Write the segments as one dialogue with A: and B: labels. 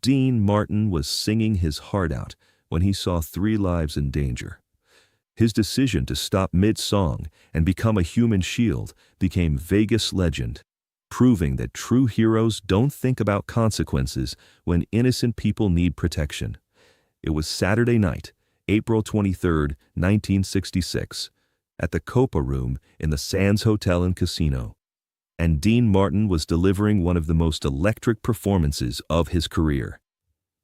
A: Dean Martin was singing his heart out when he saw 3 lives in danger. His decision to stop mid-song and become a human shield became Vegas legend, proving that true heroes don't think about consequences when innocent people need protection. It was Saturday night, April 23, 1966, at the Copa Room in the Sands Hotel and Casino, and Dean Martin was delivering one of the most electric performances of his career.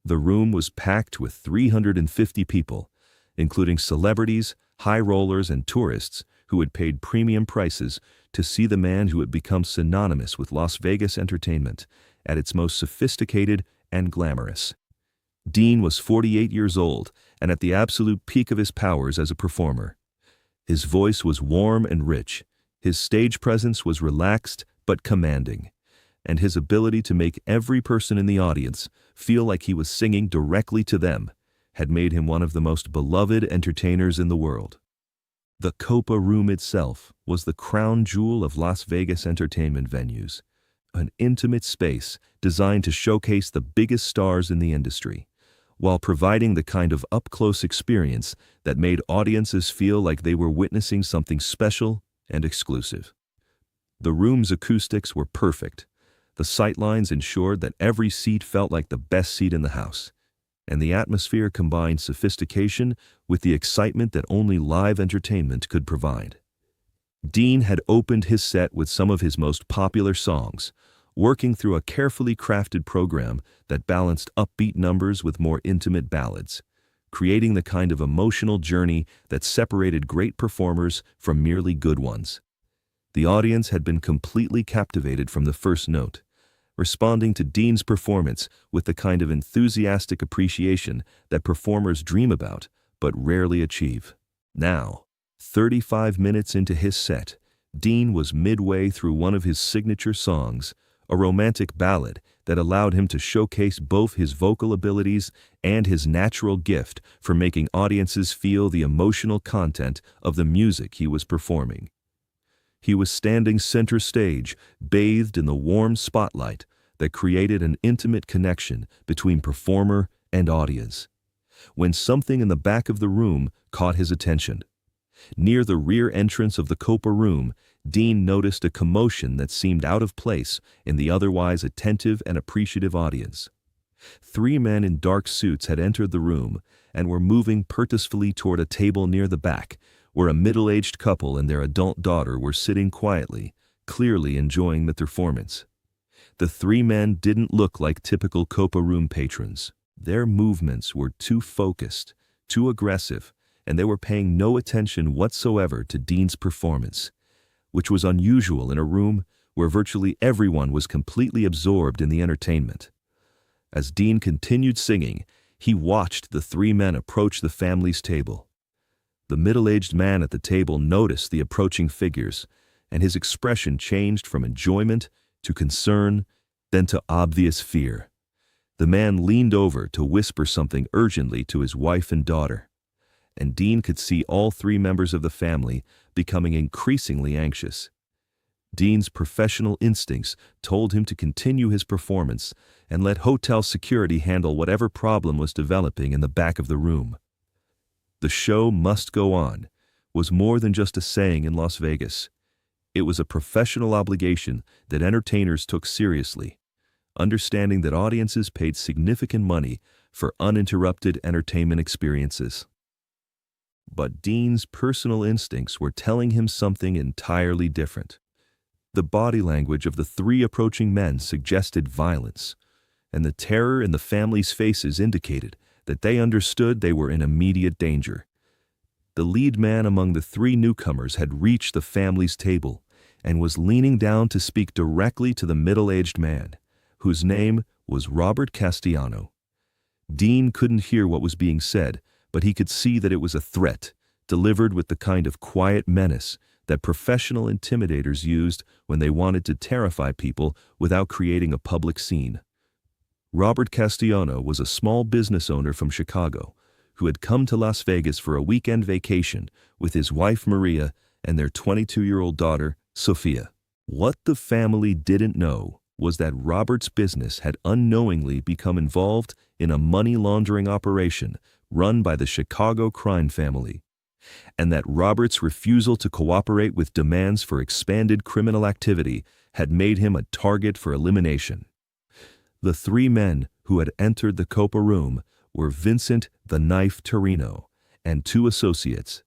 A: The room was packed with 350 people, including celebrities, high rollers, and tourists who had paid premium prices to see the man who had become synonymous with Las Vegas entertainment at its most sophisticated and glamorous. Dean was 48 years old and at the absolute peak of his powers as a performer. His voice was warm and rich, his stage presence was relaxed but commanding, and his ability to make every person in the audience feel like he was singing directly to them had made him one of the most beloved entertainers in the world. The Copa Room itself was the crown jewel of Las Vegas entertainment venues, an intimate space designed to showcase the biggest stars in the industry, while providing the kind of up-close experience that made audiences feel like they were witnessing something special and exclusive. The room's acoustics were perfect. The sightlines ensured that every seat felt like the best seat in the house, and the atmosphere combined sophistication with the excitement that only live entertainment could provide. Dean had opened his set with some of his most popular songs, working through a carefully crafted program that balanced upbeat numbers with more intimate ballads, creating the kind of emotional journey that separated great performers from merely good ones. The audience had been completely captivated from the first note, responding to Dean's performance with the kind of enthusiastic appreciation that performers dream about but rarely achieve. Now, 35 minutes into his set, Dean was midway through one of his signature songs, a romantic ballad that allowed him to showcase both his vocal abilities and his natural gift for making audiences feel the emotional content of the music he was performing. He was standing center stage, bathed in the warm spotlight that created an intimate connection between performer and audience, when something in the back of the room caught his attention. Near the rear entrance of the Copa Room, Dean noticed a commotion that seemed out of place in the otherwise attentive and appreciative audience. 3 men in dark suits had entered the room and were moving purposefully toward a table near the back, where a middle-aged couple and their adult daughter were sitting quietly, clearly enjoying the performance. The 3 men didn't look like typical Copa Room patrons. Their movements were too focused, too aggressive, and they were paying no attention whatsoever to Dean's performance, which was unusual in a room where virtually everyone was completely absorbed in the entertainment. As Dean continued singing, he watched the 3 men approach the family's table. The middle-aged man at the table noticed the approaching figures, and his expression changed from enjoyment to concern, then to obvious fear. The man leaned over to whisper something urgently to his wife and daughter, and Dean could see all 3 members of the family becoming increasingly anxious. Dean's professional instincts told him to continue his performance and let hotel security handle whatever problem was developing in the back of the room. The show must go on was more than just a saying in Las Vegas. It was a professional obligation that entertainers took seriously, understanding that audiences paid significant money for uninterrupted entertainment experiences. But Dean's personal instincts were telling him something entirely different. The body language of the 3 approaching men suggested violence, and the terror in the family's faces indicated that they understood they were in immediate danger. The lead man among the 3 newcomers had reached the family's table and was leaning down to speak directly to the middle-aged man, whose name was Robert Castellano. Dean couldn't hear what was being said, but he could see that it was a threat, delivered with the kind of quiet menace that professional intimidators used when they wanted to terrify people without creating a public scene. Robert Castellano was a small business owner from Chicago who had come to Las Vegas for a weekend vacation with his wife Maria and their 22-year-old daughter, Sophia. What the family didn't know was that Robert's business had unknowingly become involved in a money laundering operation run by the Chicago crime family, and that Robert's refusal to cooperate with demands for expanded criminal activity had made him a target for elimination. The three men who had entered the Copa room were Vincent "the Knife" Torino and two associates,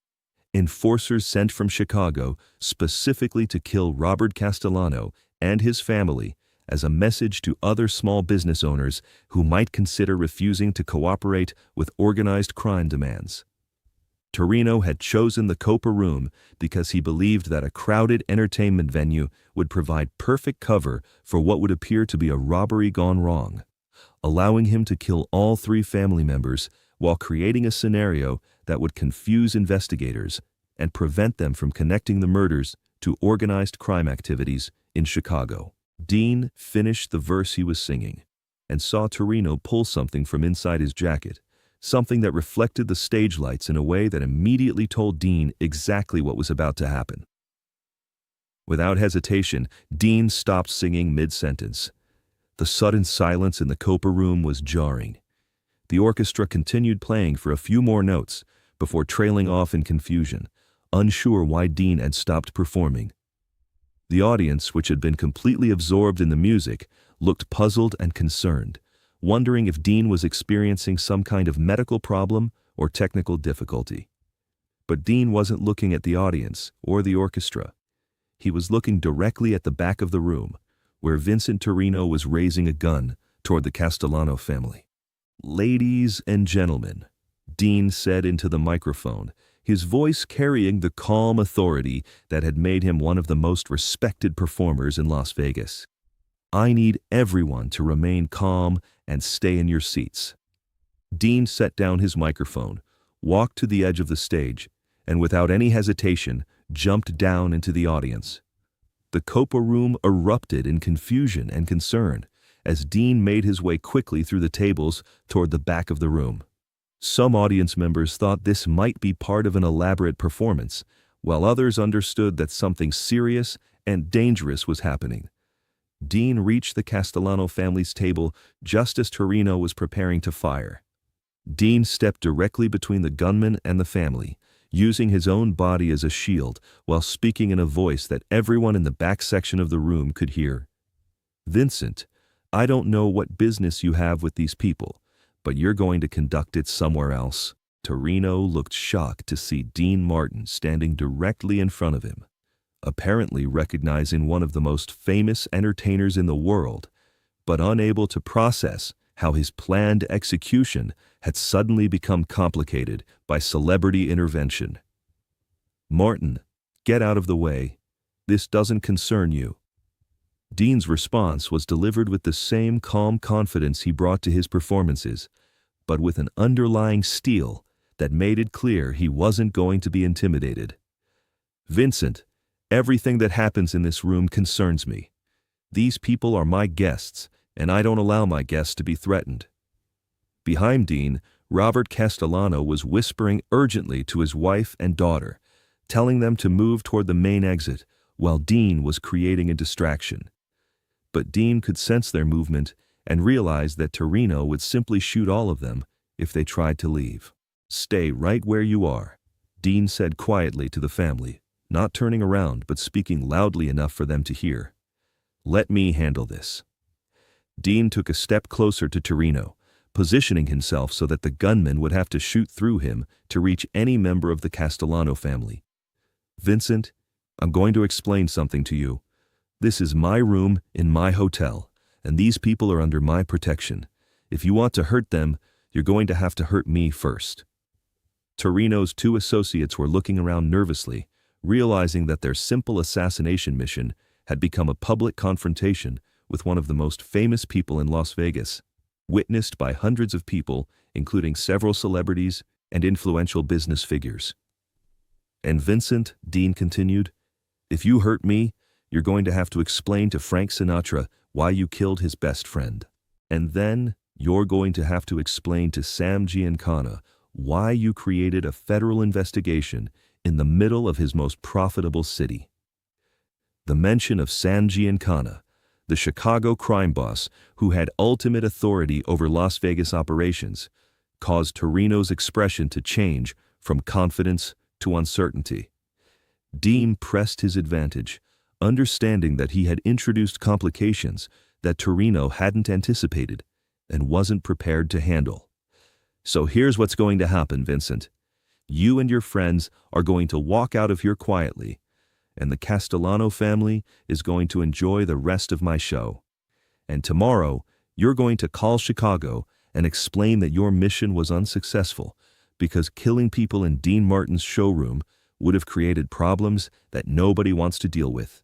A: enforcers sent from Chicago specifically to kill Robert Castellano and his family as a message to other small business owners who might consider refusing to cooperate with organized crime demands. Torino had chosen the Copa room because he believed that a crowded entertainment venue would provide perfect cover for what would appear to be a robbery gone wrong, allowing him to kill all three family members while creating a scenario that would confuse investigators and prevent them from connecting the murders to organized crime activities in Chicago. Dean finished the verse he was singing and saw Torino pull something from inside his jacket, something that reflected the stage lights in a way that immediately told Dean exactly what was about to happen. Without hesitation, Dean stopped singing mid-sentence. The sudden silence in the Copa room was jarring. The orchestra continued playing for a few more notes before trailing off in confusion, unsure why Dean had stopped performing. The audience, which had been completely absorbed in the music, looked puzzled and concerned, wondering if Dean was experiencing some kind of medical problem or technical difficulty. But Dean wasn't looking at the audience or the orchestra. He was looking directly at the back of the room, where Vincent Torino was raising a gun toward the Castellano family. "Ladies and gentlemen," Dean said into the microphone, his voice carrying the calm authority that had made him one of the most respected performers in Las Vegas. "I need everyone to remain calm and stay in your seats." Dean set down his microphone, walked to the edge of the stage, and without any hesitation, jumped down into the audience. The Copa room erupted in confusion and concern as Dean made his way quickly through the tables toward the back of the room. Some audience members thought this might be part of an elaborate performance, while others understood that something serious and dangerous was happening. Dean reached the Castellano family's table just as Torino was preparing to fire. Dean stepped directly between the gunman and the family, using his own body as a shield while speaking in a voice that everyone in the back section of the room could hear. "Vincent, I don't know what business you have with these people, but you're going to conduct it somewhere else." Torino looked shocked to see Dean Martin standing directly in front of him, apparently recognizing one of the most famous entertainers in the world, but unable to process how his planned execution had suddenly become complicated by celebrity intervention. "Martin, get out of the way. This doesn't concern you." Dean's response was delivered with the same calm confidence he brought to his performances, but with an underlying steel that made it clear he wasn't going to be intimidated. "Vincent, everything that happens in this room concerns me. These people are my guests, and I don't allow my guests to be threatened." Behind Dean, Robert Castellano was whispering urgently to his wife and daughter, telling them to move toward the main exit, while Dean was creating a distraction. But Dean could sense their movement and realized that Torino would simply shoot all of them if they tried to leave. "Stay right where you are," Dean said quietly to the family, not turning around but speaking loudly enough for them to hear. "Let me handle this." Dean took a step closer to Torino, positioning himself so that the gunman would have to shoot through him to reach any member of the Castellano family. "Vincent, I'm going to explain something to you. This is my room in my hotel, and these people are under my protection. If you want to hurt them, you're going to have to hurt me first." Torino's two associates were looking around nervously, realizing that their simple assassination mission had become a public confrontation with one of the most famous people in Las Vegas, witnessed by hundreds of people, including several celebrities and influential business figures. "And Vincent," Dean continued, "if you hurt me, you're going to have to explain to Frank Sinatra why you killed his best friend. And then you're going to have to explain to Sam Giancana why you created a federal investigation in the middle of his most profitable city." The mention of Sam Giancana, the Chicago crime boss who had ultimate authority over Las Vegas operations, caused Torino's expression to change from confidence to uncertainty. Dean pressed his advantage, understanding that he had introduced complications that Torino hadn't anticipated and wasn't prepared to handle. "So here's what's going to happen, Vincent. You and your friends are going to walk out of here quietly, and the Castellano family is going to enjoy the rest of my show. And tomorrow, you're going to call Chicago and explain that your mission was unsuccessful because killing people in Dean Martin's showroom would have created problems that nobody wants to deal with."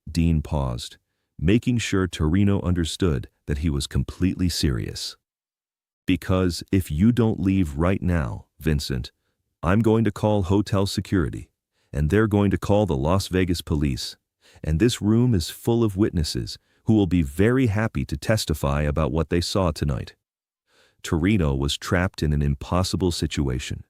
A: Dean paused, making sure Torino understood that he was completely serious. "Because if you don't leave right now, Vincent, I'm going to call hotel security, and they're going to call the Las Vegas police, and this room is full of witnesses who will be very happy to testify about what they saw tonight." Torino was trapped in an impossible situation.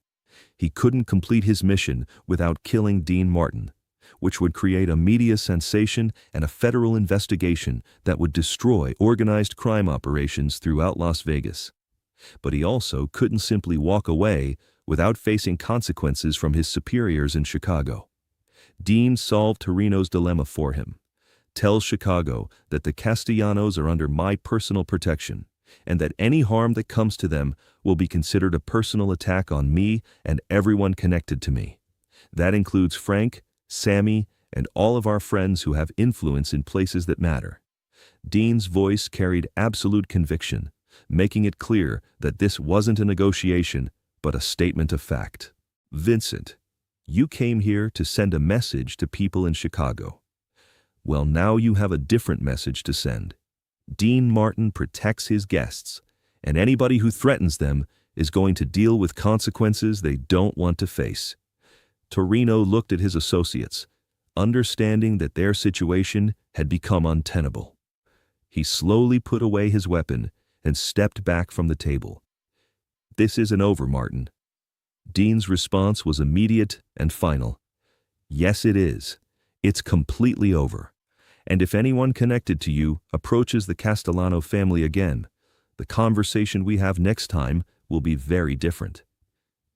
A: He couldn't complete his mission without killing Dean Martin, which would create a media sensation and a federal investigation that would destroy organized crime operations throughout Las Vegas. But he also couldn't simply walk away without facing consequences from his superiors in Chicago. Dean solved Torino's dilemma for him. "Tell Chicago that the Castellanos are under my personal protection, and that any harm that comes to them will be considered a personal attack on me and everyone connected to me. That includes Frank, Sammy, and all of our friends who have influence in places that matter." Dean's voice carried absolute conviction, making it clear that this wasn't a negotiation, but a statement of fact. "Vincent, you came here to send a message to people in Chicago. Well, now you have a different message to send. Dean Martin protects his guests, and anybody who threatens them is going to deal with consequences they don't want to face." Torino looked at his associates, understanding that their situation had become untenable. He slowly put away his weapon and stepped back from the table. "This isn't over, Martin." Dean's response was immediate and final. "Yes, it is. It's completely over. And if anyone connected to you approaches the Castellano family again, the conversation we have next time will be very different."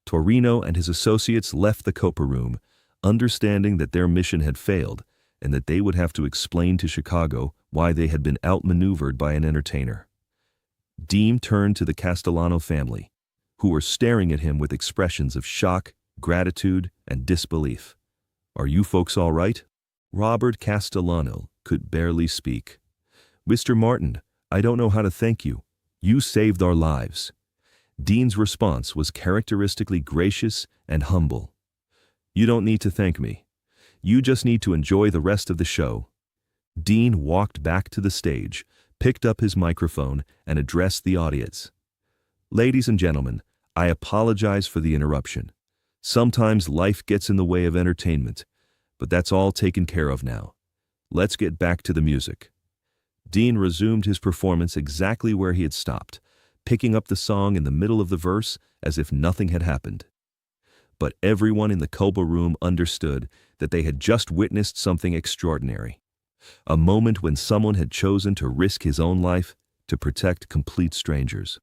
A: Torino and his associates left the Copa room, understanding that their mission had failed and that they would have to explain to Chicago why they had been outmaneuvered by an entertainer. Dean turned to the Castellano family, who were staring at him with expressions of shock, gratitude, and disbelief. "Are you folks all right?" Robert Castellano could barely speak. "Mr. Martin, I don't know how to thank you. You saved our lives." Dean's response was characteristically gracious and humble. "You don't need to thank me. You just need to enjoy the rest of the show." Dean walked back to the stage, picked up his microphone, and addressed the audience. "Ladies and gentlemen, I apologize for the interruption. Sometimes life gets in the way of entertainment, but that's all taken care of now. Let's get back to the music." Dean resumed his performance exactly where he had stopped, picking up the song in the middle of the verse as if nothing had happened. But everyone in the Copa room understood that they had just witnessed something extraordinary. A moment when someone had chosen to risk his own life to protect complete strangers.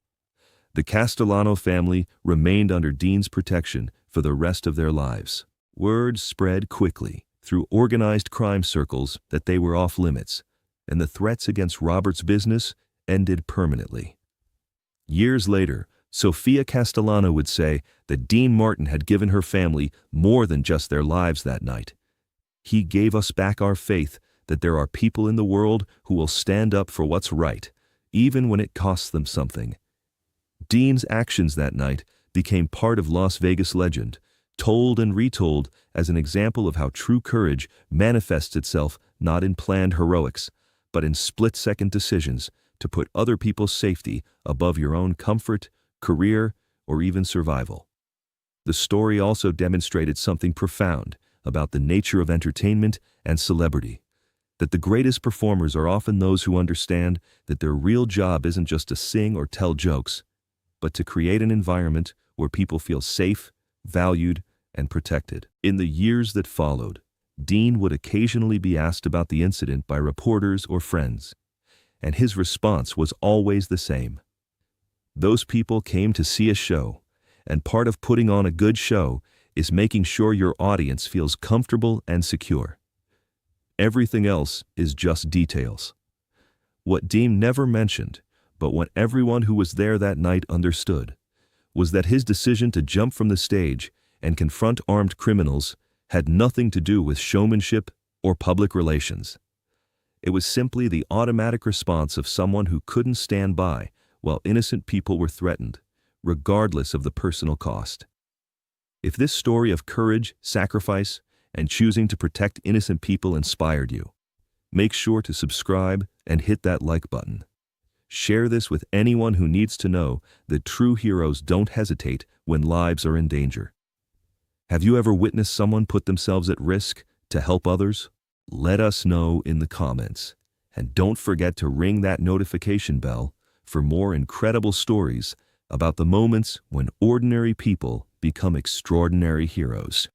A: The Castellano family remained under Dean's protection for the rest of their lives. Word spread quickly through organized crime circles that they were off limits, and the threats against Robert's business ended permanently. Years later, Sofia Castellano would say that Dean Martin had given her family more than just their lives that night. "He gave us back our faith that there are people in the world who will stand up for what's right, even when it costs them something." Dean's actions that night became part of Las Vegas legend, told and retold as an example of how true courage manifests itself not in planned heroics, but in split-second decisions to put other people's safety above your own comfort, career, or even survival. The story also demonstrated something profound about the nature of entertainment and celebrity, that the greatest performers are often those who understand that their real job isn't just to sing or tell jokes, but to create an environment where people feel safe, valued, and protected. In the years that followed, Dean would occasionally be asked about the incident by reporters or friends. and his response was always the same. Those people came to see a show, and part of putting on a good show is making sure your audience feels comfortable and secure. Everything else is just details. What Dean never mentioned, but what everyone who was there that night understood, was that his decision to jump from the stage and confront armed criminals had nothing to do with showmanship or public relations. It was simply the automatic response of someone who couldn't stand by while innocent people were threatened, regardless of the personal cost. If this story of courage, sacrifice, and choosing to protect innocent people inspired you, make sure to subscribe and hit that like button. Share this with anyone who needs to know that true heroes don't hesitate when lives are in danger. Have you ever witnessed someone put themselves at risk to help others? Let us know in the comments. And don't forget to ring that notification bell for more incredible stories about the moments when ordinary people become extraordinary heroes.